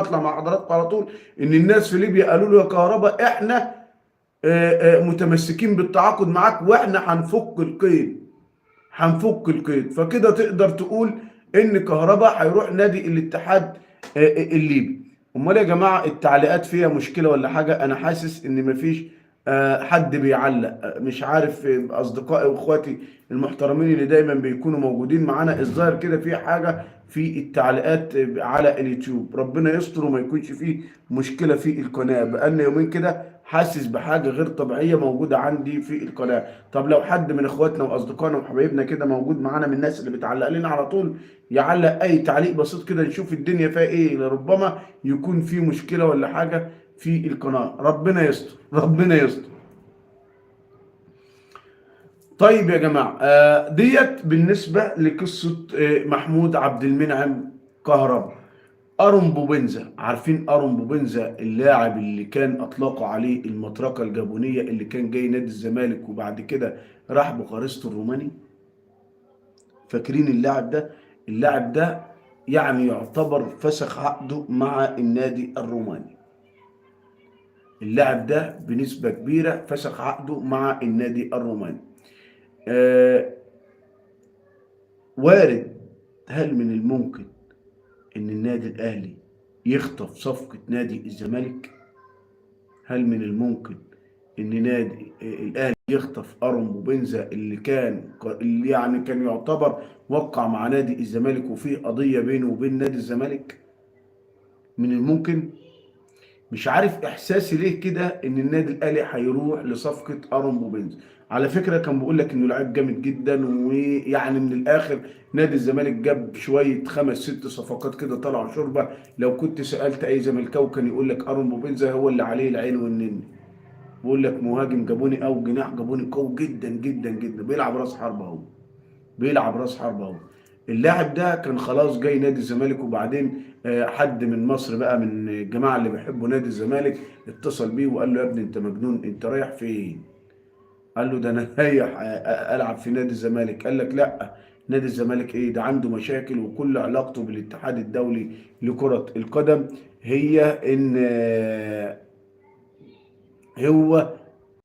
اطلع مع حضراتكم على طول ان الناس في ليبيا قالوا له يا كهرباء احنا متمسكين بالتعاقد معاك واحنا هنفك القيد. فكده تقدر تقول ان كهرباء هيروح نادي الاتحاد الليبي. امال يا جماعه التعليقات فيها مشكله ولا حاجه؟ انا حاسس ان مفيش حد بيعلق. مش عارف اصدقائي واخواتي المحترمين اللي دايما بيكونوا موجودين معانا، الظاهر كده في حاجه في التعليقات على اليوتيوب. ربنا يستر وما يكونش فيه مشكله في القناه، بقالنا يومين كده حاسس بحاجه غير طبيعيه موجوده عندي في القناه. طب لو حد من اخواتنا واصدقائنا وحبايبنا كده موجود معانا من الناس اللي بتعلق لنا على طول، يعلق اي تعليق بسيط كده نشوف الدنيا فيها ايه، لربما يكون في مشكله ولا حاجه في القناه. ربنا يستر، ربنا يستر. طيب يا جماعه، ديت بالنسبه لقصه محمود عبد المنعم كهربا. ارون بوبنزا، عارفين ارون بوبنزا اللاعب اللي كان اطلقوا عليه المطرقه الجابونيه، اللي كان جاي نادي الزمالك وبعد كده راح بوخارست الروماني؟ فاكرين اللاعب ده؟ اللاعب ده يعني يعتبر فسخ عقده مع النادي الروماني. اللاعب ده بنسبه كبيره فسخ عقده مع النادي الروماني. آه وارد. هل من الممكن ان النادي الاهلي يخطف صفقه نادي الزمالك؟ هل من الممكن ان نادي الاهلي يخطف ارون بوبنزا اللي يعني كان يعتبر وقع مع نادي الزمالك وفيه قضيه بينه وبين نادي الزمالك؟ من الممكن. مش عارف احساسي ليه كده ان النادي الاهلي هيروح لصفقه ارون بوبنزا. على فكره كان بيقول لك انه لعيب جامد جدا، ويعني من الاخر نادي الزمالك جاب شويه خمس ست صفقات كده طلعوا شوربه. لو كنت سالت اي زملكاوي كان يقول لك ارون بوبنزا هو اللي عليه العين والنني. بقول لك مهاجم جابوني او جناح جابوني قوي جدا جدا جدا، بيلعب راس حربه اهو، بيلعب راس حربه اهو. اللاعب ده كان خلاص جاي نادي الزمالك، وبعدين حد من مصر بقى من الجماعه اللي بيحبوا نادي الزمالك اتصل بيه وقال له يا ابني انت مجنون، انت رايح فين؟ قال له ده انا رايح العب في نادي الزمالك. قال لك لا، نادي الزمالك ايه ده؟ عنده مشاكل، وكل علاقته بالاتحاد الدولي لكره القدم هي ان هو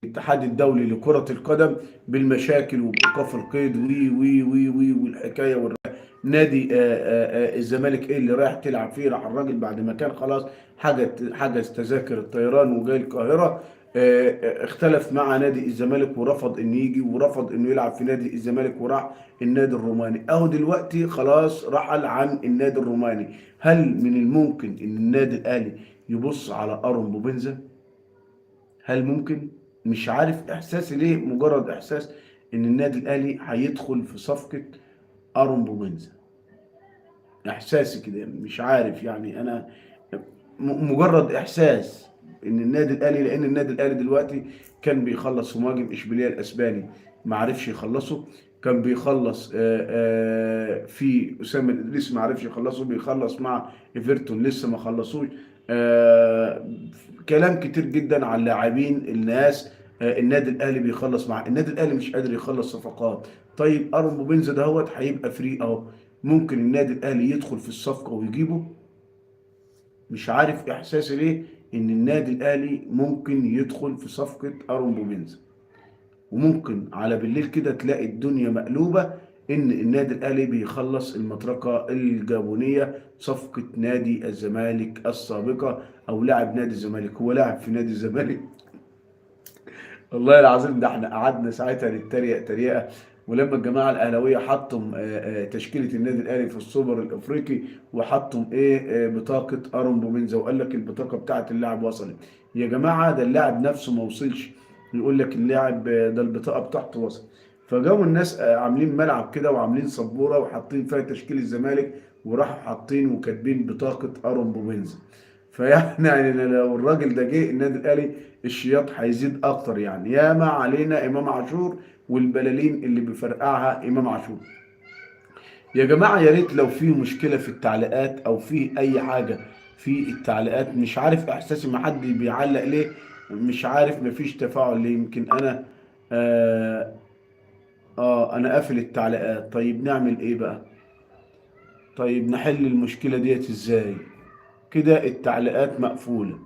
الاتحاد الدولي لكرة القدم بالمشاكل وبإيقاف القيد وي وي وي وي والحكاية نادي الزمالك ايه اللي رايح تلعب فيه؟ راح الراجل بعد ما كان خلاص حجز تذاكر الطيران وجاي القاهرة، اختلف مع نادي الزمالك ورفض انه يجي ورفض انه يلعب في نادي الزمالك وراح النادي الروماني. اهو دلوقتي خلاص رحل عن النادي الروماني. هل من الممكن ان النادي الاهلي يبص على ارون بوبنزا؟ هل ممكن؟ مش عارف احساسي ليه، مجرد احساس ان النادي الاهلي هيدخل في صفقة ارون بوبنزا. احساسي كده، مش عارف يعني انا، مجرد احساس ان النادي الاهلي، لان النادي الاهلي دلوقتي كان بيخلص في مهاجم اشبيليه الاسباني ما عرفش يخلصه، كان بيخلص في اسامه الادريس ما عرفش يخلصه، بيخلص مع ايفرتون لسه ما خلصوش. آه، كلام كتير جدا عن لاعبين الناس النادي الاهلي بيخلص مع النادي الاهلي مش قادر يخلص صفقات. طيب ارون بوبنزا دهوت هيبقى فري اهو، ممكن النادي الاهلي يدخل في الصفقه ويجيبه. مش عارف احساسي ليه ان النادي الاهلي ممكن يدخل في صفقة ارون بوبنزا، وممكن على بالليل كده تلاقي الدنيا مقلوبة ان النادي الاهلي بيخلص المطرقة الجابونية، صفقة نادي الزمالك السابقة او لاعب نادي الزمالك. هو لاعب في نادي الزمالك؟ والله العظيم ده احنا قعدنا ساعتها نتريق تريقه. ولما الجماعه الاهلاويه حطوا تشكيله النادي الاهلي في السوبر الافريقي، وحطوا بطاقه ارون بومينزا، وقال لك البطاقه بتاعه اللاعب وصلت. يا جماعه ده اللاعب نفسه ما وصلش، يقول لك اللاعب ده البطاقه بتاعته وصلت. فجاوا الناس عاملين ملعب كده وعاملين سبوره وحاطين فيها تشكيل الزمالك، وراحوا حاطين وكاتبين بطاقه ارون بومينزا. فيعني لو الراجل ده جه النادي الاهلي الشياط هيزيد اكتر. يعني ياما علينا امام عاشور والبلالين اللي بيفرقعها امام عاشور. يا جماعه يا ريت لو في مشكله في التعليقات او في اي حاجه في التعليقات، مش عارف احساسي ما حد بيعلق ليه، مش عارف مفيش تفاعل ليه. يمكن انا انا قافل التعليقات. طيب نعمل ايه بقى؟ طيب نحل المشكله ديت ازاي؟ كده التعليقات مقفولة.